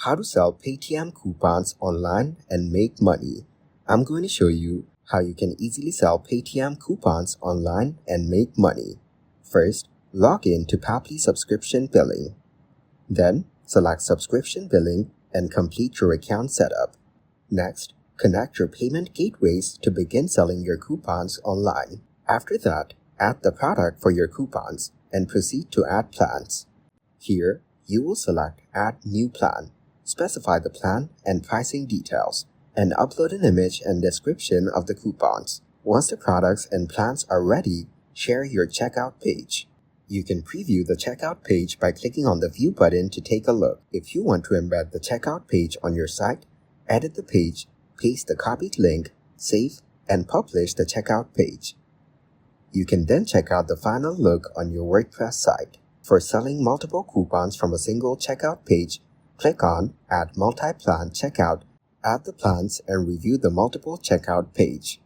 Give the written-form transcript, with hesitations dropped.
how to sell Paytm coupons online and make money. I'm going to show you how you can easily sell Paytm coupons online and make money. First, log in to Papply Subscription Billing. Then, select Subscription Billing and complete your account setup. Next, connect your payment gateways to begin selling your coupons online. After that, add the product for your coupons and proceed to add plans. Here, you will select Add New Plan, specify the plan and pricing details, and upload an image and description of the coupons. Once the products and plans are ready, share your checkout page. You can preview the checkout page by clicking on the View button to take a look. If you want to embed the checkout page on your site, edit the page, paste the copied link, save, and publish the checkout page. You can then check out the final look on your WordPress site. For selling multiple coupons from a single checkout page, click on Add Multi-Plan Checkout, add the plans, and review the multiple checkout page.